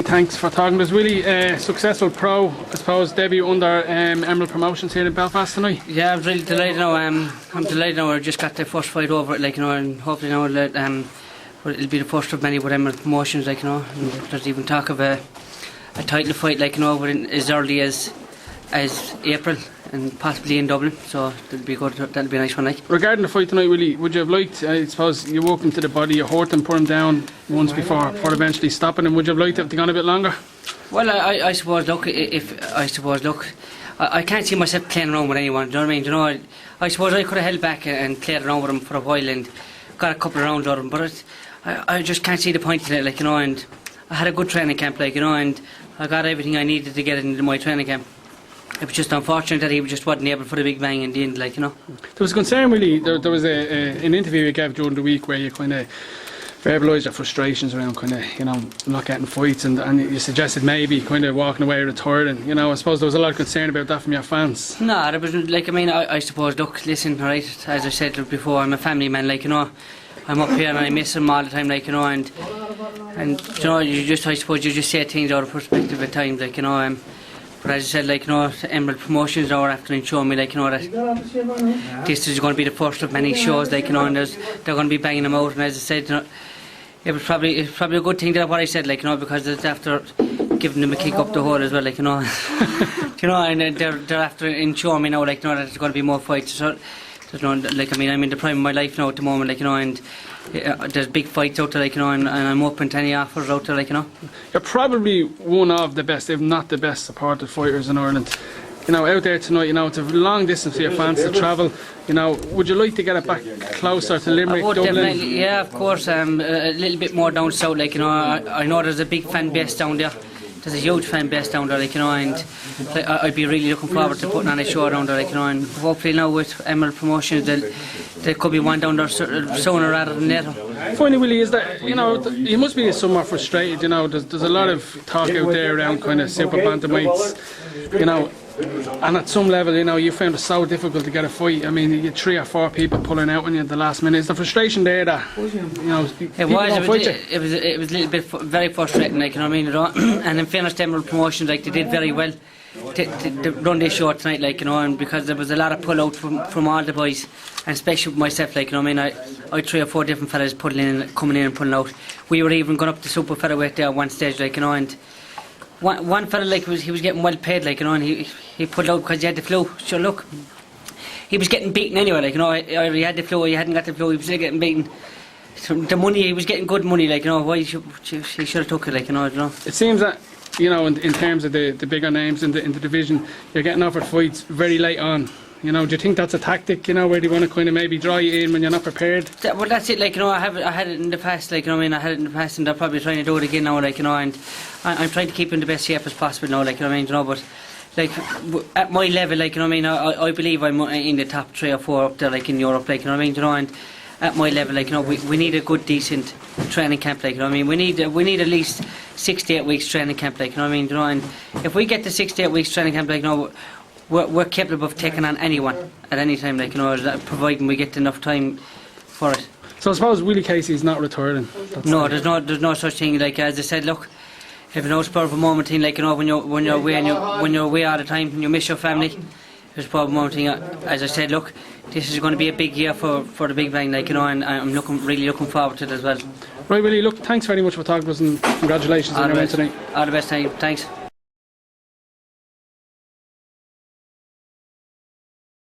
thanks for talking to us. Willie, successful pro, I suppose, debut under Emerald Promotions here in Belfast tonight. Yeah, I'm really delighted now. I'm delighted now. I just got the first fight over it, like, you know, and hopefully now it'll be the first of many with Emerald Promotions, like, you know. And there's even talk of a title fight, like, you know, within as early as April and possibly in Dublin, so that'll be good. That'll be a nice one, like. Regarding the fight tonight, Willie, would you have liked, I suppose you woke him to the body, you hurt him, put him down once before eventually stopping him. Would you have liked it if they gone a bit longer? Well, I suppose, look, I can't see myself playing around with anyone, do you know what I mean? You know, I suppose I could have held back and played around with him for a while and got a couple of rounds out of him, but I just can't see the point in it, like, you know, and I had a good training camp, like, you know, and I got everything I needed to get into my training camp. It was just unfortunate that he just wasn't able for the big bang in the end, like, you know. There was concern, really. There was an interview you gave during the week where you kind of verbalised your frustrations around kind of, you know, not getting fights, and you suggested maybe kind of walking away retiring. You know, I suppose there was a lot of concern about that from your fans. No, there wasn't. Like, I mean, I suppose, look, listen, right, as I said before, I'm a family man, like, you know. I'm up here and I miss him all the time, like, you know, and you know, I suppose you just say things out of perspective at times, like, you know. But as I said, like, you know, Emerald Promotions now after showing me, like, you know, that this is going to be the first of many shows, like, you know, and they're going to be banging them out. And as I said, you know, it's probably a good thing that what I said, like, you know, because it's after giving them a kick up the hole as well, like, you know. You know, and they're after showing me now, like, you know, that there's going to be more fights. So, you know, like, I mean, I'm in the prime of my life now at the moment, like, you know, and there's big fights out there, like, you know, and I'm open to any offers out there, like, you know. You're probably one of the best, if not the best, supported fighters in Ireland. You know, out there tonight, you know, it's a long distance for your fans to travel. You know, would you like to get it back closer to Limerick, I would, Dublin? Definitely, yeah, of course. A little bit more down south, like, you know. I know there's a big fan base down there. There's a huge fan base down there, like, you know, and like, I'd be really looking forward to putting on a show down there, like, you know, and hopefully now with Emerald Promotions there could be one down there sooner rather than later. Funny, Willie, is that, you know, you must be somewhat frustrated, you know, there's a lot of talk out there around kind of super bantamweights, you know, and at some level, you know, you found it so difficult to get a fight. I mean, you had 3 or 4 people pulling out on you at the last minute. Is the frustration there that, you know, it was a little bit very frustrating, like, you know what I mean, you know? And in fairness to Emerald Promotions, like, they did very well to run this show tonight, like, you know, and because there was a lot of pull out from all the boys, and especially myself, like, you know what I mean, I 3 or 4 different fellas coming in and pulling out. We were even going up to super featherweight there at one stage, like, you know, and one fella, like, he was getting well paid, like, you know, and he pulled out because he had the flu. Sure, look, he was getting beaten anyway, like, you know, either he had the flu or he hadn't got the flu, he was still getting beaten. So the money, he was getting good money, like, you know, why he should have took it, like, you know. It seems that, you know, in terms of the bigger names in the division, you're getting offered fights very late on. You know, do you think that's a tactic, you know, where they want to kind of maybe draw you in when you're not prepared? Well, that's it, like, you know, I had it in the past, like, you know what I mean, I had it in the past, and they're probably trying to do it again now, like, you know, and I'm trying to keep in the best shape as possible now, like, you know what I mean, you know, but, like, at my level, like, you know what I mean, I believe I'm in the top 3 or 4 up there, like, in Europe, like, you know what I mean, you know, and at my level, like, you know, we need a good, decent training camp, like, you know what I mean, we need at least 6 to 8 weeks training camp, like, you know what I mean, you know, and if we get to 6 to 8 weeks training camp, like, you know, we're capable of taking on anyone at any time, like, you know, providing we get enough time for it. So I suppose Willie Casey is not retiring. No, there's no such thing. Like, as I said, look, if you know, spur of a moment thing, like, you know, when you're away and when you're away all the time and you miss your family, there's spur of a moment thing. As I said, look, this is going to be a big year for the Big Bang, like, you know, and I'm really looking forward to it as well. Right, Willie, look, thanks very much for talking to us and congratulations on your win tonight. All the best, thanks.